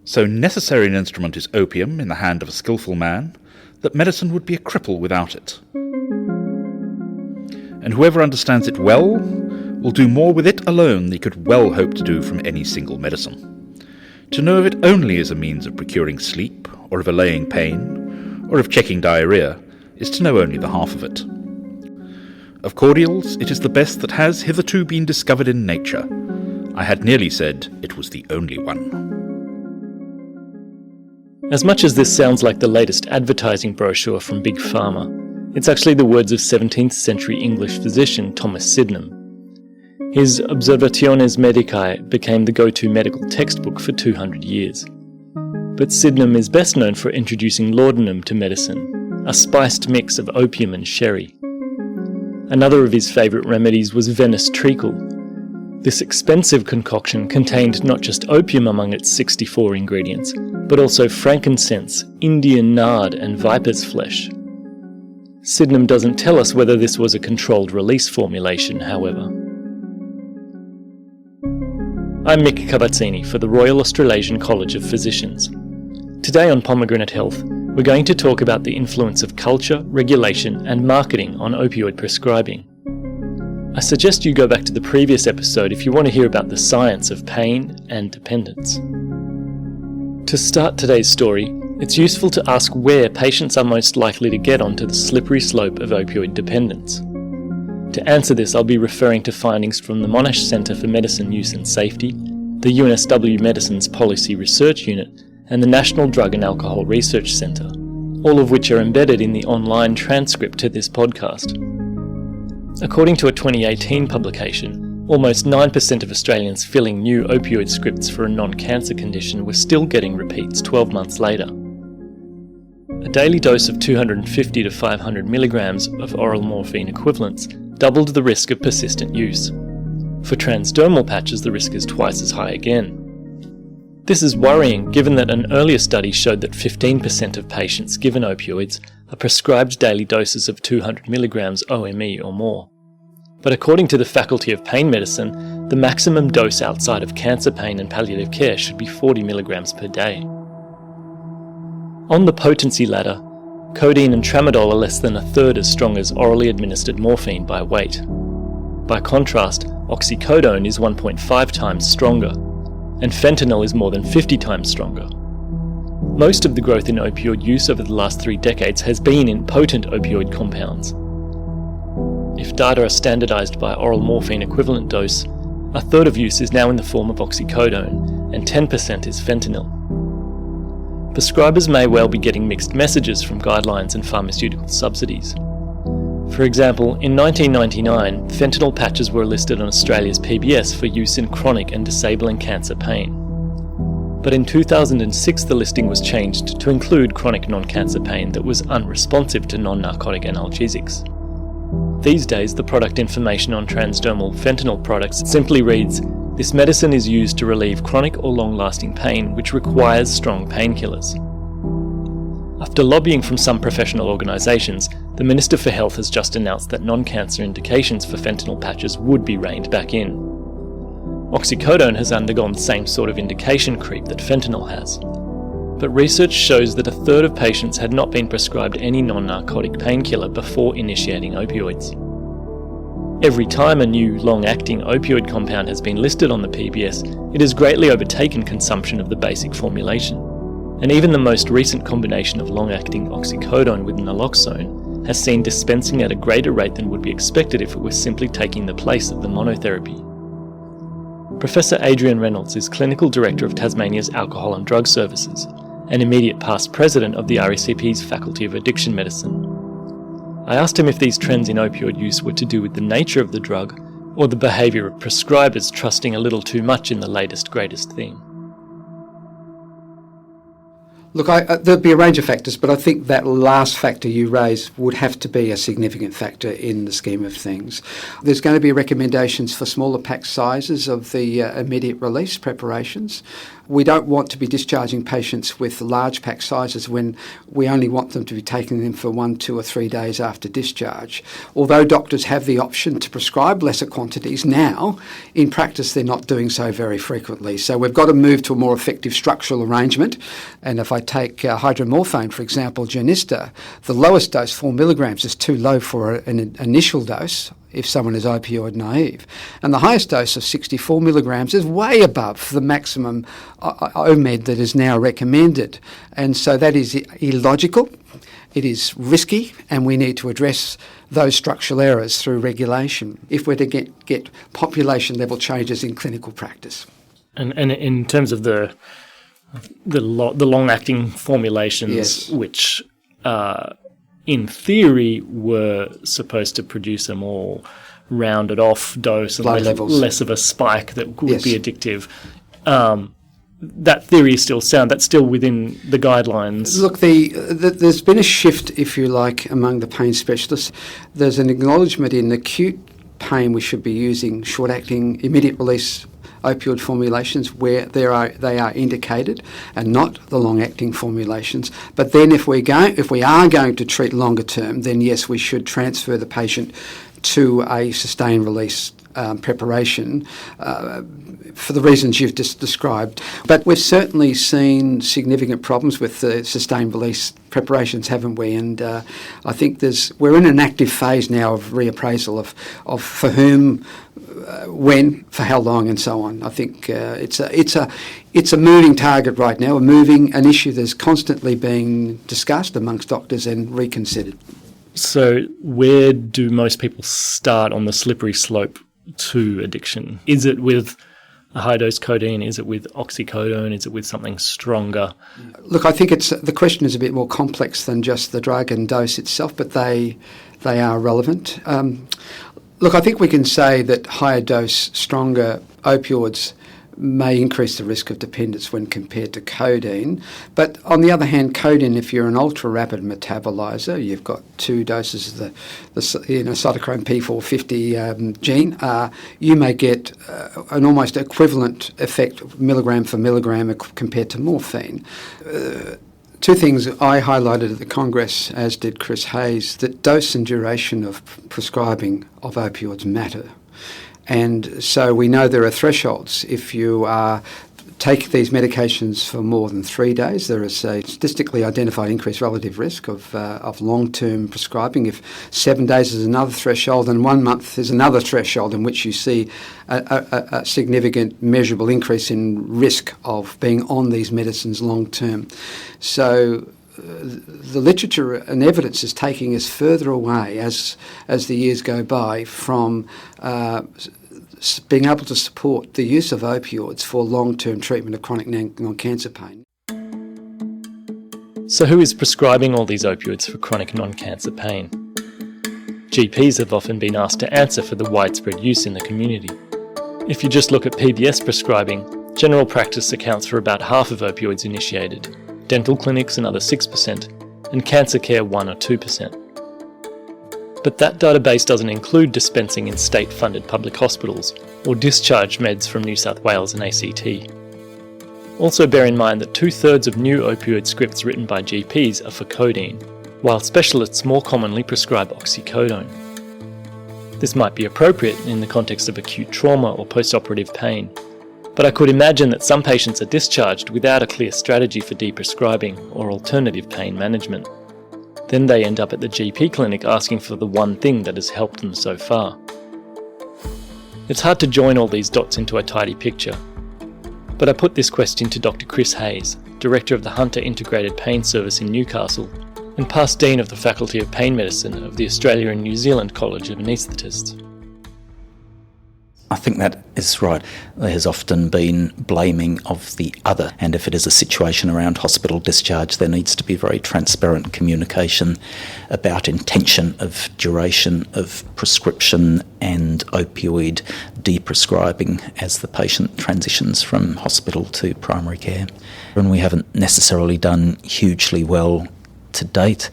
So necessary an instrument is opium in the hand of a skilful man, that medicine would be a cripple without it. And whoever understands it well will do more with it alone than he could well hope to do from any single medicine. To know of it only as a means of procuring sleep, or of allaying pain, or of checking diarrhoea, is to know only the half of it. Of cordials, it is the best that has hitherto been discovered in nature. I had nearly said it was the only one. As much as this sounds like the latest advertising brochure from Big Pharma, it's actually the words of 17th century English physician Thomas Sydenham. His Observationes Medicae became the go-to medical textbook for 200 years. But Sydenham is best known for introducing laudanum to medicine, a spiced mix of opium and sherry. Another of his favourite remedies was Venice treacle. This expensive concoction contained not just opium among its 64 ingredients, but also frankincense, Indian nard and viper's flesh. Sydenham doesn't tell us whether this was a controlled release formulation, however. I'm Mick Cavazzini for the Royal Australasian College of Physicians. Today on Pomegranate Health, we're going to talk about the influence of culture, regulation and marketing on opioid prescribing. I suggest you go back to the previous episode if you want to hear about the science of pain and dependence. To start today's story, it's useful to ask where patients are most likely to get onto the slippery slope of opioid dependence. To answer this, I'll be referring to findings from the Monash Centre for Medicine Use and Safety, the UNSW Medicine's Policy Research Unit, and the National Drug and Alcohol Research Centre, all of which are embedded in the online transcript to this podcast. According to a 2018 publication, almost 9% of Australians filling new opioid scripts for a non-cancer condition were still getting repeats 12 months later. A daily dose of 250 to 500 milligrams of oral morphine equivalents doubled the risk of persistent use. For transdermal patches, the risk is twice as high again. This is worrying given that an earlier study showed that 15% of patients given opioids are prescribed daily doses of 200 milligrams OME or more. But according to the Faculty of Pain Medicine, the maximum dose outside of cancer pain and palliative care should be 40 milligrams per day. On the potency ladder, codeine and tramadol are less than a third as strong as orally administered morphine by weight. By contrast, oxycodone is 1.5 times stronger, and fentanyl is more than 50 times stronger. Most of the growth in opioid use over the last 3 decades has been in potent opioid compounds. If data are standardised by oral morphine equivalent dose, a third of use is now in the form of oxycodone, and 10% is fentanyl. Prescribers may well be getting mixed messages from guidelines and pharmaceutical subsidies. For example, in 1999, fentanyl patches were listed on Australia's PBS for use in chronic and disabling cancer pain. But in 2006 the listing was changed to include chronic non-cancer pain that was unresponsive to non-narcotic analgesics. These days, the product information on transdermal fentanyl products simply reads, "This medicine is used to relieve chronic or long-lasting pain which requires strong painkillers." After lobbying from some professional organisations, the Minister for Health has just announced that non-cancer indications for fentanyl patches would be reined back in. Oxycodone has undergone the same sort of indication creep that fentanyl has. But research shows that a third of patients had not been prescribed any non-narcotic painkiller before initiating opioids. Every time a new long-acting opioid compound has been listed on the PBS, it has greatly overtaken consumption of the basic formulation. And even the most recent combination of long-acting oxycodone with naloxone has seen dispensing at a greater rate than would be expected if it was simply taking the place of the monotherapy. Professor Adrian Reynolds is Clinical Director of Tasmania's Alcohol and Drug Services, and immediate past President of the RACP's Faculty of Addiction Medicine. I asked him if these trends in opioid use were to do with the nature of the drug, or the behaviour of prescribers trusting a little too much in the latest, greatest thing. Look, there'd be a range of factors, but I think that last factor you raised would have to be a significant factor in the scheme of things. There's going to be recommendations for smaller pack sizes of the immediate release preparations. We don't want to be discharging patients with large pack sizes when we only want them to be taking them for 1, 2 or 3 days after discharge. Although doctors have the option to prescribe lesser quantities now, in practice they're not doing so very frequently. So we've got to move to a more effective structural arrangement. And if I take hydromorphone, for example, Genista, the lowest dose, 4 milligrams, is too low for an initial dose if someone is opioid naive. And the highest dose of 64 milligrams is way above the maximum OMED that is now recommended. And so that is illogical, it is risky, and we need to address those structural errors through regulation if we're to get population-level changes in clinical practice. And in terms of the long-acting formulations, yes, which in theory were supposed to produce a more rounded off dose and less of a spike that would yes, be addictive. That theory is still sound. That's still within the guidelines. Look, there's been a shift, if you like, among the pain specialists. There's an acknowledgement in acute pain we should be using short-acting, immediate-release opioid formulations where they are indicated, and not the long-acting formulations. But then if we are going to treat longer term, then yes, we should transfer the patient to a sustained release preparation for the reasons you've just described. But we've certainly seen significant problems with the sustained release preparations, haven't we? And I think we're in an active phase now of reappraisal of for whom, when, for how long, and so on. I think it's a moving target right now, an issue that's constantly being discussed amongst doctors and reconsidered. So where do most people start on the slippery slope to addiction? Is it with a high-dose codeine? Is it with oxycodone? Is it with something stronger? Look, I think the question is a bit more complex than just the drug and dose itself, but they are relevant. Look, I think we can say that higher dose, stronger opioids may increase the risk of dependence when compared to codeine. But on the other hand, codeine, if you're an ultra-rapid metabolizer, you've got 2 doses of the cytochrome P450 gene, you may get an almost equivalent effect milligram for milligram compared to morphine. 2 things I highlighted at the Congress, as did Chris Hayes, that dose and duration of prescribing of opioids matter. And so we know there are thresholds. If you take these medications for more than 3 days, there is a statistically identified increased relative risk of long-term prescribing. If 7 days is another threshold and 1 month is another threshold in which you see a significant measurable increase in risk of being on these medicines long-term. So the literature and evidence is taking us further away as the years go by from being able to support the use of opioids for long-term treatment of chronic non-cancer pain. So who is prescribing all these opioids for chronic non-cancer pain? GPs have often been asked to answer for the widespread use in the community. If you just look at PBS prescribing, general practice accounts for about half of opioids initiated, dental clinics another 6%, and cancer care 1 or 2%. But that database doesn't include dispensing in state-funded public hospitals or discharge meds from New South Wales and ACT. Also bear in mind that 2/3 of new opioid scripts written by GPs are for codeine, while specialists more commonly prescribe oxycodone. This might be appropriate in the context of acute trauma or post-operative pain, but I could imagine that some patients are discharged without a clear strategy for deprescribing or alternative pain management. Then they end up at the GP clinic asking for the one thing that has helped them so far. It's hard to join all these dots into a tidy picture, but I put this question to Dr. Chris Hayes, Director of the Hunter Integrated Pain Service in Newcastle and past Dean of the Faculty of Pain Medicine of the Australia and New Zealand College of Anaesthetists. I think that is right. There has often been blaming of the other, and if it is a situation around hospital discharge, there needs to be very transparent communication about intention of duration of prescription and opioid deprescribing as the patient transitions from hospital to primary care. And we haven't necessarily done hugely well to date.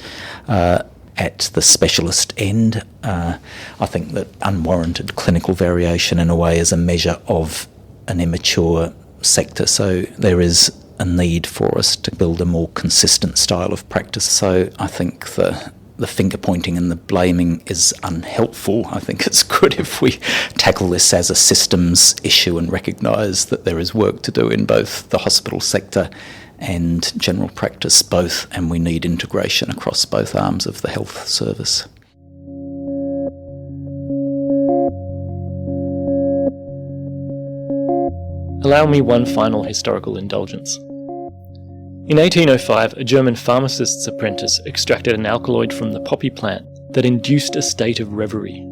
At the specialist end, I think that unwarranted clinical variation in a way is a measure of an immature sector. So there is a need for us to build a more consistent style of practice. So I think the finger pointing and the blaming is unhelpful. I think it's good if we tackle this as a systems issue and recognise that there is work to do in both the hospital sector and general practice both, and we need integration across both arms of the health service. Allow me one final historical indulgence. In 1805, a German pharmacist's apprentice extracted an alkaloid from the poppy plant that induced a state of reverie.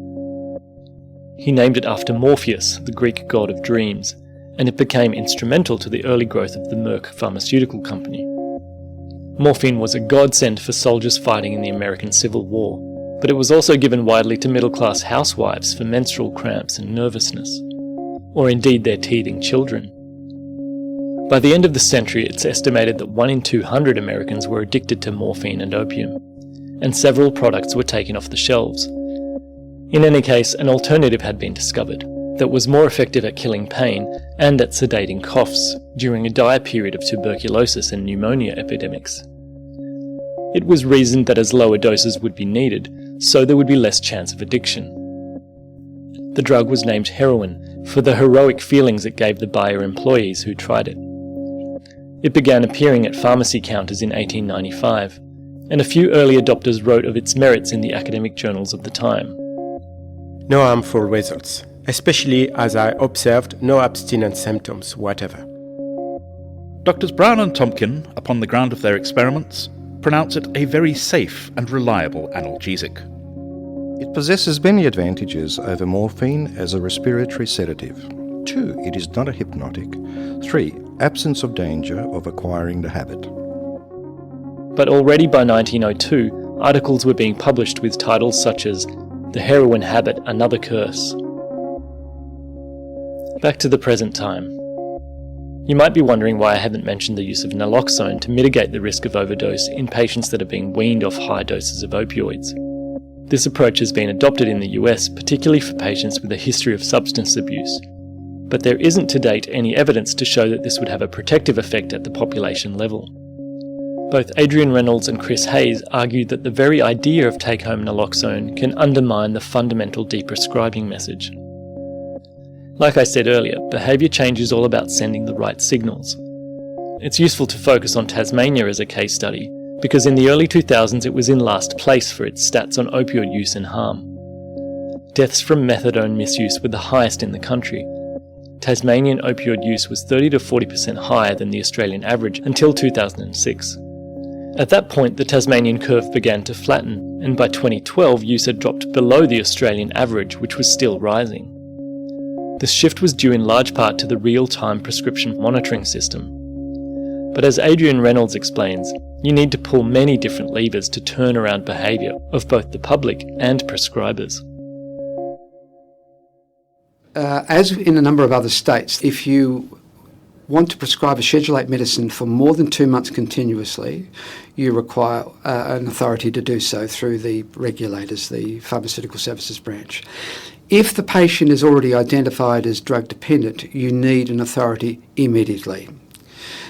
He named it after Morpheus, the Greek god of dreams, and it became instrumental to the early growth of the Merck pharmaceutical company. Morphine was a godsend for soldiers fighting in the American Civil War, but it was also given widely to middle-class housewives for menstrual cramps and nervousness, or indeed their teething children. By the end of the century, it's estimated that 1 in 200 Americans were addicted to morphine and opium, and several products were taken off the shelves. In any case, an alternative had been discovered that was more effective at killing pain and at sedating coughs during a dire period of tuberculosis and pneumonia epidemics. It was reasoned that as lower doses would be needed, so there would be less chance of addiction. The drug was named heroin for the heroic feelings it gave the Bayer employees who tried it. It began appearing at pharmacy counters in 1895, and a few early adopters wrote of its merits in the academic journals of the time. No harmful results, especially as I observed no abstinence symptoms whatever. Doctors Brown and Tomkin, upon the ground of their experiments, pronounce it a very safe and reliable analgesic. It possesses many advantages over morphine as a respiratory sedative. 2, it is not a hypnotic. 3, absence of danger of acquiring the habit. But already by 1902, articles were being published with titles such as "The Heroin Habit, Another Curse." Back to the present time. You might be wondering why I haven't mentioned the use of naloxone to mitigate the risk of overdose in patients that are being weaned off high doses of opioids. This approach has been adopted in the US, particularly for patients with a history of substance abuse. But there isn't to date any evidence to show that this would have a protective effect at the population level. Both Adrian Reynolds and Chris Hayes argued that the very idea of take-home naloxone can undermine the fundamental deprescribing message. Like I said earlier, behaviour change is all about sending the right signals. It's useful to focus on Tasmania as a case study, because in the early 2000s it was in last place for its stats on opioid use and harm. Deaths from methadone misuse were the highest in the country. Tasmanian opioid use was 30 to 40% higher than the Australian average until 2006. At that point, the Tasmanian curve began to flatten, and by 2012 use had dropped below the Australian average, which was still rising. This shift was due in large part to the real-time prescription monitoring system. But as Adrian Reynolds explains, you need to pull many different levers to turn around behaviour of both the public and prescribers. As in a number of other states, if you want to prescribe a Schedule 8 medicine for more than 2 months continuously, you require an authority to do so through the regulators, the Pharmaceutical Services Branch. If the patient is already identified as drug dependent, you need an authority immediately.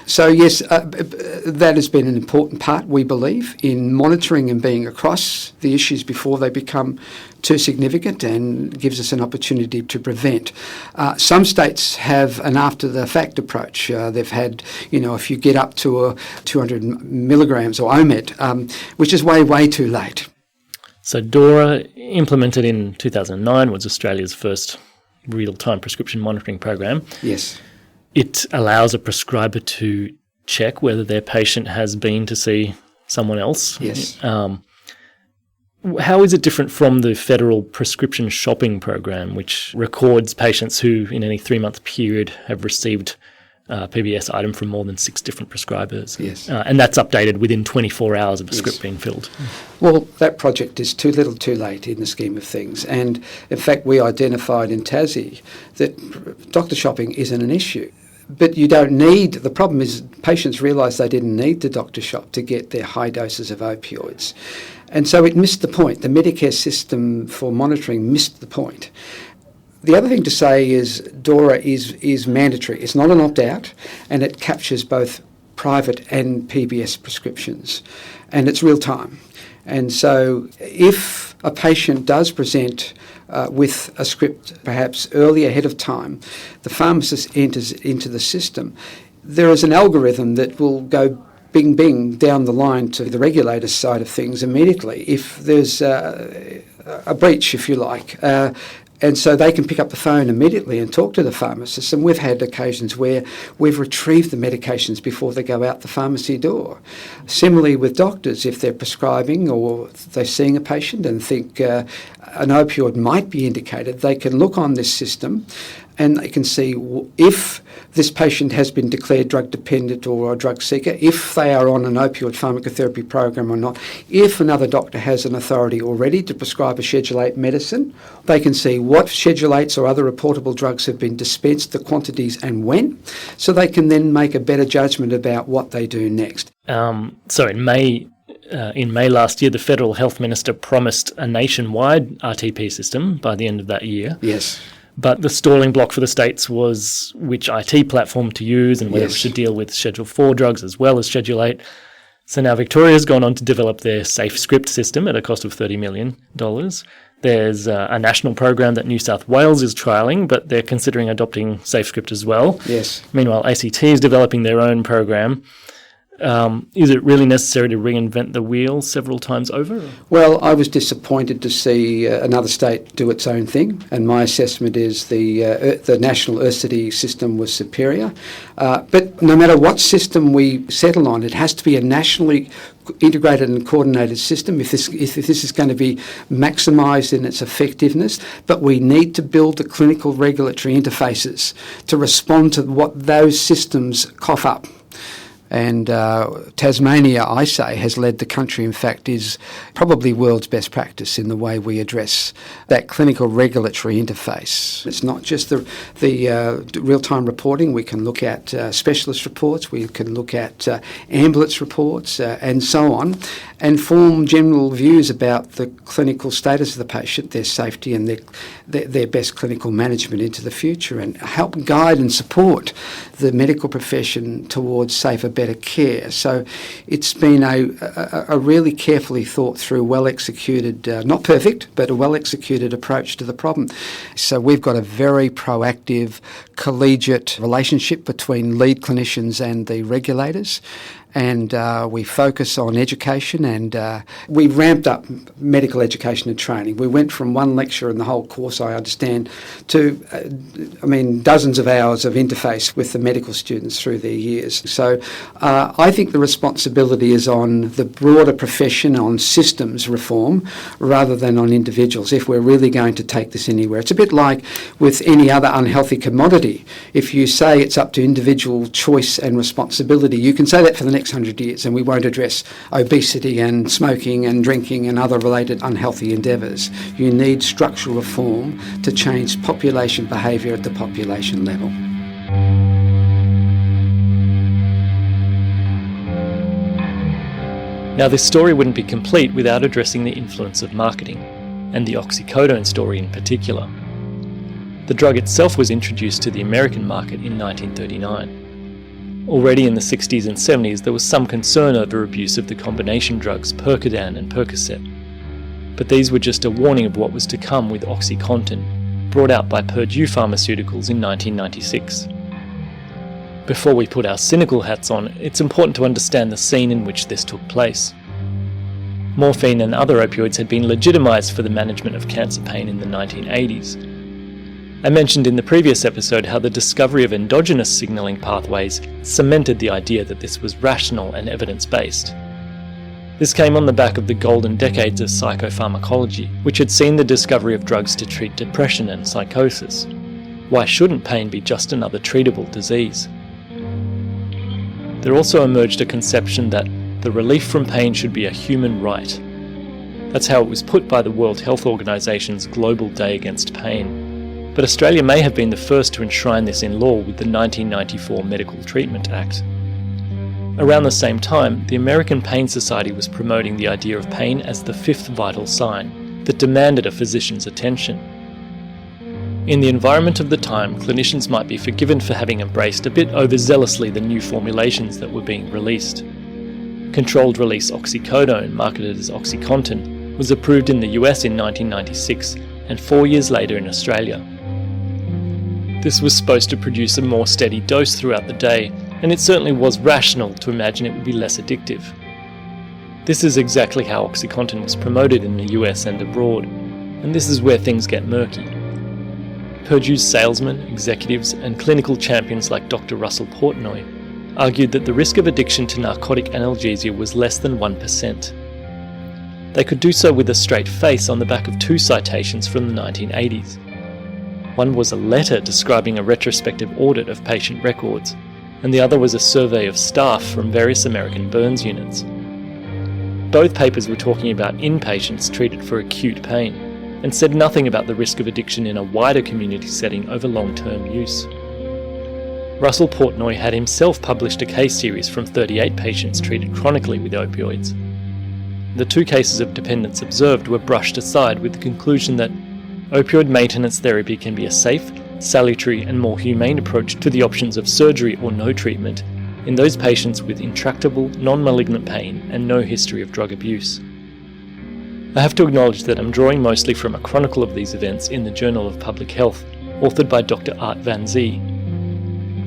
So yes, that has been an important part, we believe, in monitoring and being across the issues before they become too significant, and gives us an opportunity to prevent. Some states have an after-the-fact approach. They've had, if you get up to 200 milligrams or OMED, which is way too late. So DORA, implemented in 2009, was Australia's first real-time prescription monitoring program. Yes. It allows a prescriber to check whether their patient has been to see someone else. Yes. How is it different from the federal prescription shopping program, which records patients who, in any 3-month period, have received a PBS item from more than 6 different prescribers? Yes. And that's updated within 24 hours of a script being filled. Well, that project is too little too late in the scheme of things. And in fact, we identified in Tassie that doctor shopping isn't an issue. But you don't need, the problem is patients realised they didn't need the doctor shop to get their high doses of opioids. And so it missed the point. The Medicare system for monitoring missed the point. The other thing to say is DORA is mandatory. It's not an opt-out, and it captures both private and PBS prescriptions, and it's real time. And so if a patient does present with a script perhaps early ahead of time, the pharmacist enters into the system, there is an algorithm that will go bing, bing down the line to the regulator side of things immediately if there's a breach, if you like. And so they can pick up the phone immediately and talk to the pharmacist. And we've had occasions where we've retrieved the medications before they go out the pharmacy door. Similarly with doctors, if they're prescribing or they're seeing a patient and think an opioid might be indicated, they can look on this system and they can see if this patient has been declared drug dependent or a drug seeker, if they are on an opioid pharmacotherapy program or not, if another doctor has an authority already to prescribe a Schedule 8 medicine, they can see what Schedule 8s or other reportable drugs have been dispensed, the quantities and when, so they can then make a better judgment about what they do next. So in May last year, the Federal Health Minister promised a nationwide RTP system by the end of that year. Yes. But the stalling block for the states was which IT platform to use and whether it should deal with Schedule 4 drugs as well as Schedule 8. So now Victoria's gone on to develop their Safe Script system at a cost of $30 million. There's a national program that New South Wales is trialling, but they're considering adopting Safe Script as well. Yes. Meanwhile, ACT is developing their own program. Is it really necessary to reinvent the wheel several times over? Well, I was disappointed to see another state do its own thing, and my assessment is the national ERCIT system was superior. But no matter what system we settle on, it has to be a nationally integrated and coordinated system if this is going to be maximised in its effectiveness. But we need to build the clinical regulatory interfaces to respond to what those systems cough up. And Tasmania, I say, has led the country, in fact, is probably world's best practice in the way we address that clinical regulatory interface. It's not just the real-time reporting. We can look at specialist reports, we can look at ambulance reports and so on, and form general views about the clinical status of the patient, their safety and their best clinical management into the future, and help guide and support the medical profession towards safer, better care. So it's been a really carefully thought through, well executed, not perfect, but a well executed approach to the problem. So we've got a very proactive, collegiate relationship between lead clinicians and the regulators. And we focus on education, and we ramped up medical education and training. We went from one lecture in the whole course, I understand, to, dozens of hours of interface with the medical students through their years. So I think the responsibility is on the broader profession, on systems reform, rather than on individuals, if we're really going to take this anywhere. It's a bit like with any other unhealthy commodity. If you say it's up to individual choice and responsibility, you can say that for the next 100 years, and we won't address obesity and smoking and drinking and other related unhealthy endeavours. You need structural reform to change population behaviour at the population level. Now, this story wouldn't be complete without addressing the influence of marketing, and the oxycodone story in particular. The drug itself was introduced to the American market in 1939. Already in the 60s and 70s, there was some concern over abuse of the combination drugs Percodan and Percocet. But these were just a warning of what was to come with OxyContin, brought out by Purdue Pharmaceuticals in 1996. Before we put our cynical hats on, it's important to understand the scene in which this took place. Morphine and other opioids had been legitimised for the management of cancer pain in the 1980s. I mentioned in the previous episode how the discovery of endogenous signalling pathways cemented the idea that this was rational and evidence-based. This came on the back of the golden decades of psychopharmacology, which had seen the discovery of drugs to treat depression and psychosis. Why shouldn't pain be just another treatable disease? There also emerged a conception that the relief from pain should be a human right. That's how it was put by the World Health Organization's Global Day Against Pain. But Australia may have been the first to enshrine this in law with the 1994 Medical Treatment Act. Around the same time, the American Pain Society was promoting the idea of pain as the fifth vital sign that demanded a physician's attention. In the environment of the time, clinicians might be forgiven for having embraced a bit overzealously the new formulations that were being released. Controlled release oxycodone, marketed as OxyContin, was approved in the US in 1996 and 4 years later in Australia. This was supposed to produce a more steady dose throughout the day, and it certainly was rational to imagine it would be less addictive. This is exactly how OxyContin was promoted in the US and abroad, and this is where things get murky. Purdue's salesmen, executives, and clinical champions like Dr. Russell Portnoy argued that the risk of addiction to narcotic analgesia was less than 1%. They could do so with a straight face on the back of 2 citations from the 1980s. One was a letter describing a retrospective audit of patient records, and the other was a survey of staff from various American burns units. Both papers were talking about inpatients treated for acute pain, and said nothing about the risk of addiction in a wider community setting over long-term use. Russell Portnoy had himself published a case series from 38 patients treated chronically with opioids. The 2 cases of dependence observed were brushed aside with the conclusion that opioid maintenance therapy can be a safe, salutary and more humane approach to the options of surgery or no treatment in those patients with intractable, non-malignant pain and no history of drug abuse. I have to acknowledge that I'm drawing mostly from a chronicle of these events in the Journal of Public Health, authored by Dr. Art Van Zee.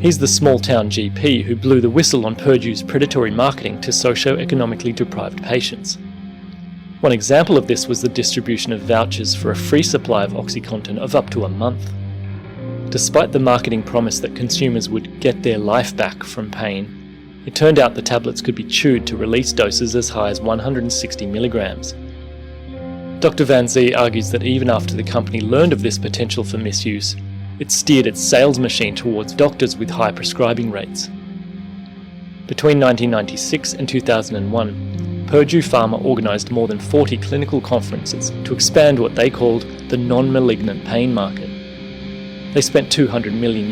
He's the small-town GP who blew the whistle on Purdue's predatory marketing to socio-economically deprived patients. One example of this was the distribution of vouchers for a free supply of OxyContin of up to a month. Despite the marketing promise that consumers would get their life back from pain, it turned out the tablets could be chewed to release doses as high as 160 milligrams. Dr. Van Zee argues that even after the company learned of this potential for misuse, it steered its sales machine towards doctors with high prescribing rates. Between 1996 and 2001, Purdue Pharma organised more than 40 clinical conferences to expand what they called the non-malignant pain market. They spent $200 million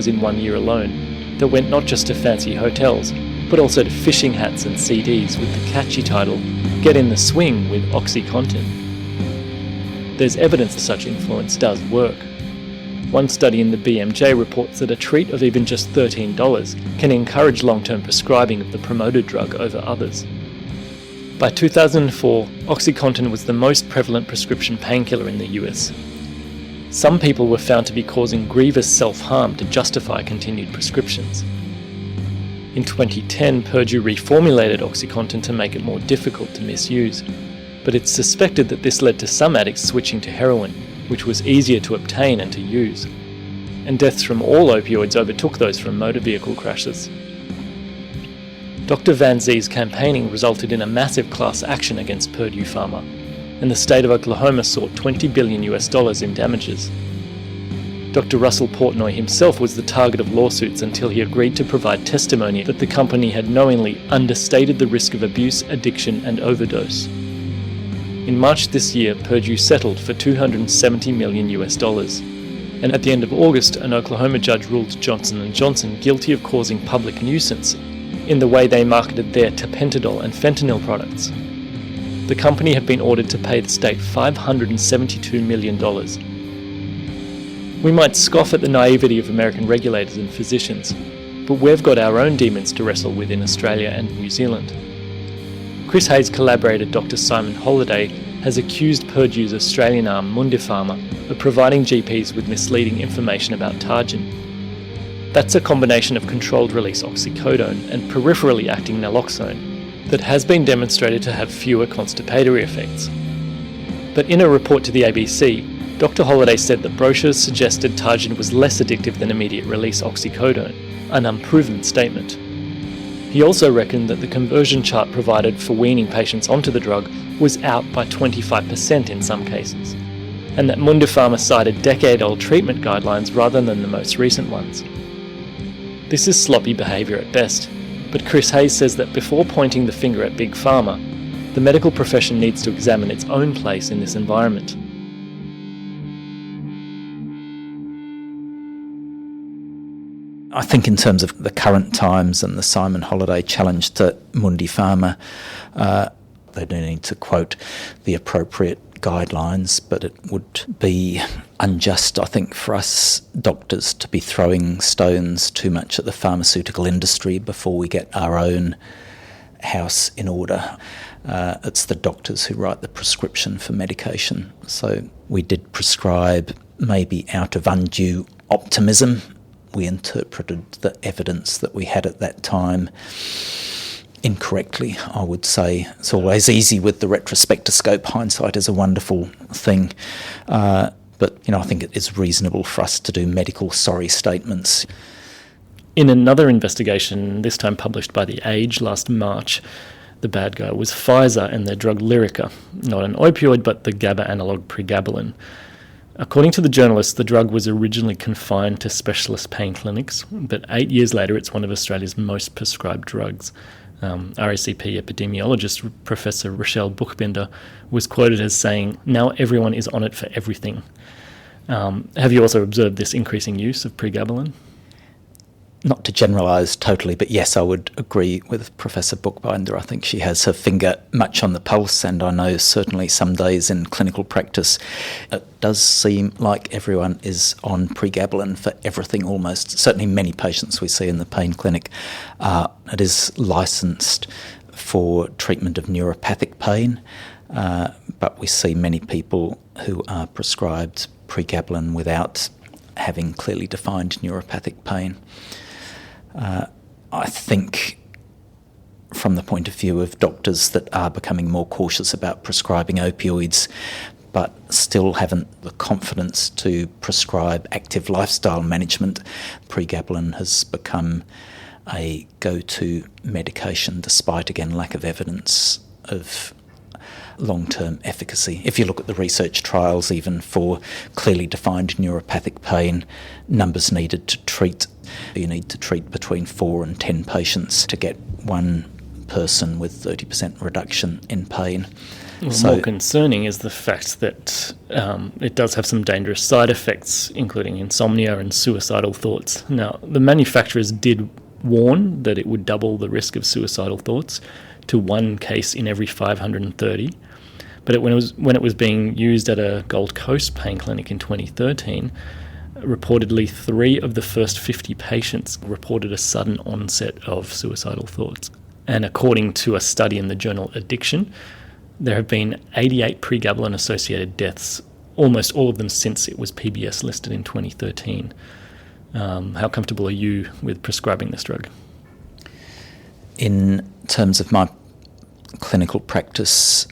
in 1 year alone that went not just to fancy hotels, but also to fishing hats and CDs with the catchy title, "Get in the Swing with OxyContin." There's evidence that such influence does work. One study in the BMJ reports that a treat of even just $13 can encourage long-term prescribing of the promoted drug over others. By 2004, OxyContin was the most prevalent prescription painkiller in the US. Some people were found to be causing grievous self-harm to justify continued prescriptions. In 2010, Purdue reformulated OxyContin to make it more difficult to misuse, but it's suspected that this led to some addicts switching to heroin, which was easier to obtain and to use, and deaths from all opioids overtook those from motor vehicle crashes. Dr. Van Zee's campaigning resulted in a massive class action against Purdue Pharma, and the state of Oklahoma sought $20 billion in damages. Dr. Russell Portnoy himself was the target of lawsuits until he agreed to provide testimony that the company had knowingly understated the risk of abuse, addiction, and overdose. In March this year, Purdue settled for $270 million, and at the end of August, an Oklahoma judge ruled Johnson & Johnson guilty of causing public nuisance in the way they marketed their tapentadol and fentanyl products. The company had been ordered to pay the state $572 million. We might scoff at the naivety of American regulators and physicians, but we've got our own demons to wrestle with in Australia and New Zealand. Chris Hayes' collaborator Dr. Simon Holliday has accused Purdue's Australian arm Mundipharma of providing GPs with misleading information about Targin. That's a combination of controlled release oxycodone and peripherally acting naloxone that has been demonstrated to have fewer constipatory effects. But in a report to the ABC, Dr. Holliday said that brochures suggested Targin was less addictive than immediate release oxycodone, an unproven statement. He also reckoned that the conversion chart provided for weaning patients onto the drug was out by 25% in some cases, and that Mundipharma cited decade-old treatment guidelines rather than the most recent ones. This is sloppy behaviour at best, but Chris Hayes says that before pointing the finger at Big Pharma, the medical profession needs to examine its own place in this environment. I think in terms of the current times and the Simon Holliday challenge to Mundipharma, they do need to quote the appropriate guidelines, but it would be unjust, I think, for us doctors to be throwing stones too much at the pharmaceutical industry before we get our own house in order. It's the doctors who write the prescription for medication. So we did prescribe maybe out of undue optimism. We interpreted the evidence that we had at that time incorrectly, I would say. It's always easy with the retrospectoscope. Hindsight is a wonderful thing. But, I think it is reasonable for us to do medical sorry statements. In another investigation, this time published by The Age last March, the bad guy was Pfizer and their drug Lyrica, not an opioid but the GABA analogue pregabalin. According to the journalists, the drug was originally confined to specialist pain clinics, but 8 years later it's one of Australia's most prescribed drugs. RACP epidemiologist Professor Rochelle Buchbinder was quoted as saying, "Now everyone is on it for everything." Have you also observed this increasing use of pregabalin? Not to generalise totally, but yes, I would agree with Professor Buchbinder. I think she has her finger much on the pulse, and I know certainly some days in clinical practice it does seem like everyone is on pregabalin for everything almost. Certainly many patients we see in the pain clinic. It is licensed for treatment of neuropathic pain, but we see many people who are prescribed pregabalin without having clearly defined neuropathic pain. I think from the point of view of doctors that are becoming more cautious about prescribing opioids but still haven't the confidence to prescribe active lifestyle management, pregabalin has become a go-to medication despite, again, lack of evidence of long-term efficacy. If you look at the research trials, even for clearly defined neuropathic pain, numbers needed to treat, you need to treat between 4 and 10 patients to get one person with 30% reduction in pain. More concerning is the fact that it does have some dangerous side effects, including insomnia and suicidal thoughts. Now, the manufacturers did warn that it would double the risk of suicidal thoughts to 1 case in every 530. But when it was being used at a Gold Coast pain clinic in 2013, reportedly 3 of the first 50 patients reported a sudden onset of suicidal thoughts. And according to a study in the journal Addiction, there have been 88 pregabalin-associated deaths, almost all of them since it was PBS listed in 2013. How comfortable are you with prescribing this drug? In terms of my clinical practice,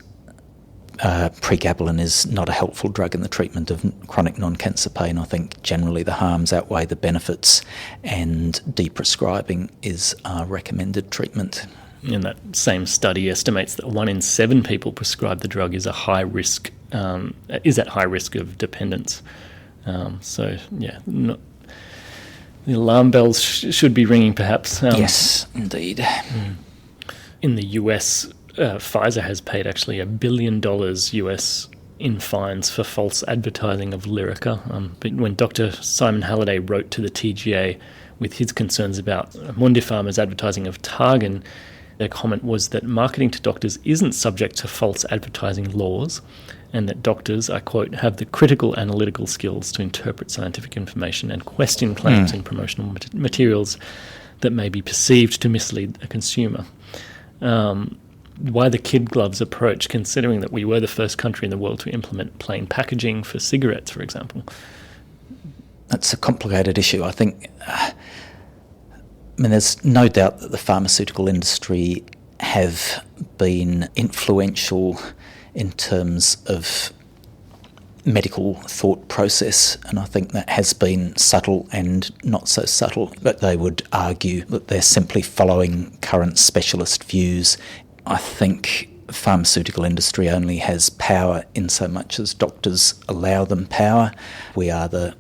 pregabalin is not a helpful drug in the treatment of chronic non-cancer pain. I think generally the harms outweigh the benefits, and deprescribing is our recommended treatment. And that same study estimates that 1 in 7 people prescribed the drug is at high risk of dependence. The alarm bells should be ringing, perhaps. Yes, indeed. In the US, Pfizer has paid actually $1 billion US in fines for false advertising of Lyrica. But when Dr. Simon Halliday wrote to the TGA with his concerns about Mundipharma's advertising of Targan, their comment was that marketing to doctors isn't subject to false advertising laws, and that doctors, I quote, have the critical analytical skills to interpret scientific information and question claims in promotional materials that may be perceived to mislead a consumer. Why the kid gloves approach, considering that we were the first country in the world to implement plain packaging for cigarettes, for example? That's a complicated issue. I think, there's no doubt that the pharmaceutical industry have been influential in terms of medical thought process, and I think that has been subtle and not so subtle, but they would argue that they're simply following current specialist views. I think the pharmaceutical industry only has power in so much as doctors allow them power. We are the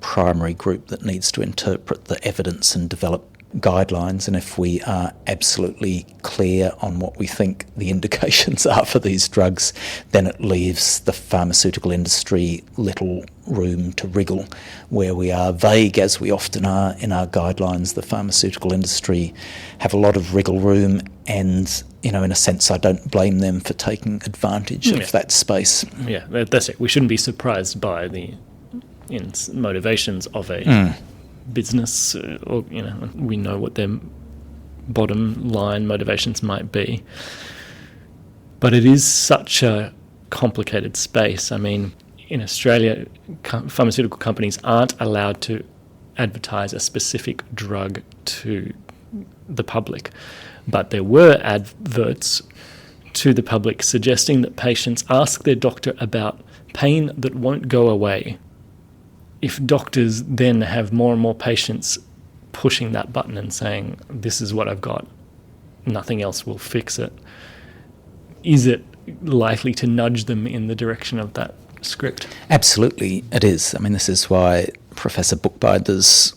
primary group that needs to interpret the evidence and develop guidelines, and if we are absolutely clear on what we think the indications are for these drugs, then it leaves the pharmaceutical industry little room to wriggle. Where we are vague, as we often are in our guidelines, the pharmaceutical industry have a lot of wriggle room, and in a sense I don't blame them for taking advantage of that space. Yeah, that's it. We shouldn't be surprised by the in motivations of a business, or we know what their bottom line motivations might be. But it is such a complicated space. I mean, in Australia, pharmaceutical companies aren't allowed to advertise a specific drug to the public, but there were adverts to the public suggesting that patients ask their doctor about pain that won't go away. If doctors then have more and more patients pushing that button and saying, this is what I've got, nothing else will fix it, is it likely to nudge them in the direction of that script? Absolutely, it is. I mean, this is why Professor Bookbinder's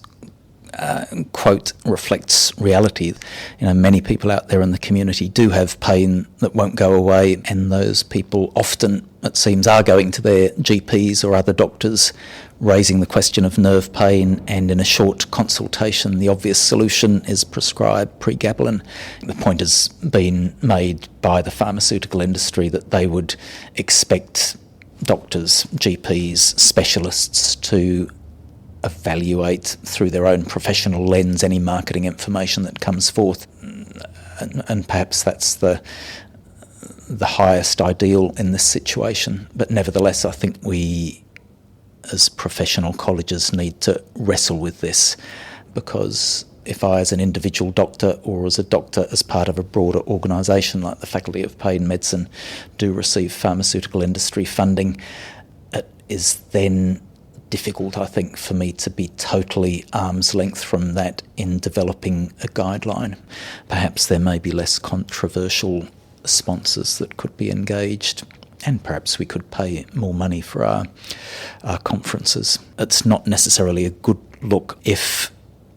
quote reflects reality. Many people out there in the community do have pain that won't go away, and those people often, it seems, are going to their GPs or other doctors, raising the question of nerve pain, and in a short consultation, the obvious solution is prescribe pregabalin. The point has been made by the pharmaceutical industry that they would expect doctors, GPs, specialists to evaluate through their own professional lens any marketing information that comes forth, and perhaps that's the highest ideal in this situation. But nevertheless, I think we as professional colleges need to wrestle with this, because if I, as an individual doctor or as a doctor as part of a broader organisation like the Faculty of Pain Medicine do receive pharmaceutical industry funding, it is then difficult, I think, for me to be totally arm's length from that in developing a guideline. Perhaps there may be less controversial sponsors that could be engaged, and perhaps we could pay more money for our conferences. It's not necessarily a good look if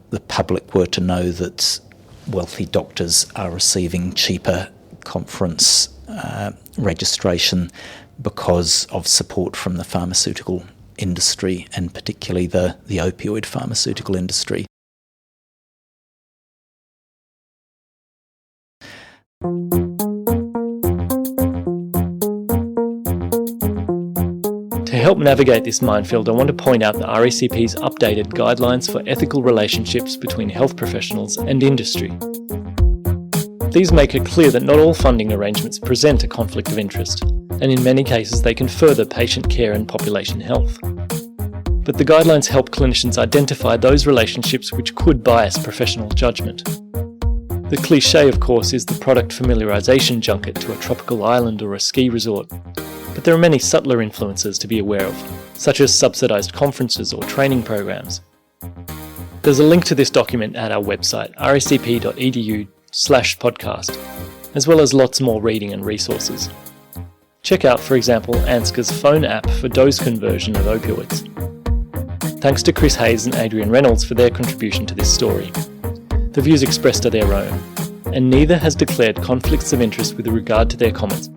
the public were to know that wealthy doctors are receiving cheaper conference registration because of support from the pharmaceutical industry, and particularly the opioid pharmaceutical industry. To help navigate this minefield, I want to point out the RACP's updated guidelines for ethical relationships between health professionals and industry. These make it clear that not all funding arrangements present a conflict of interest, and in many cases they can further patient care and population health. But the guidelines help clinicians identify those relationships which could bias professional judgment. The cliché, of course, is the product familiarisation junket to a tropical island or a ski resort, but there are many subtler influences to be aware of, such as subsidised conferences or training programs. There's a link to this document at our website, racp.edu/podcast, as well as lots more reading and resources. Check out, for example, ANZCA's phone app for dose conversion of opioids. Thanks to Chris Hayes and Adrian Reynolds for their contribution to this story. The views expressed are their own, and neither has declared conflicts of interest with regard to their comments.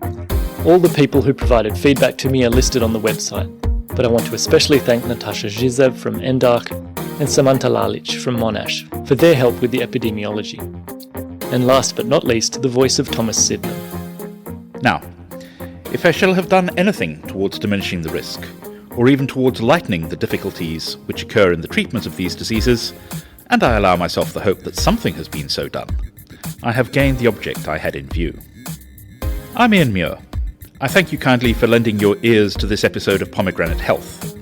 All the people who provided feedback to me are listed on the website, but I want to especially thank Natasha Zhizev from NDARC and Samantha Lalic from Monash for their help with the epidemiology. And last but not least, the voice of Thomas Sydenham. Now, if I shall have done anything towards diminishing the risk, or even towards lightening the difficulties which occur in the treatment of these diseases, and I allow myself the hope that something has been so done, I have gained the object I had in view. I'm Ian Muir. I thank you kindly for lending your ears to this episode of Pomegranate Health.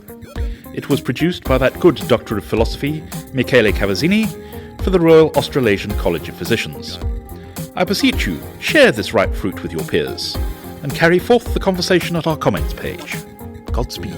It was produced by that good Doctor of Philosophy, Michele Cavazzini, for the Royal Australasian College of Physicians. I beseech you, share this ripe fruit with your peers, and carry forth the conversation at our comments page. Godspeed.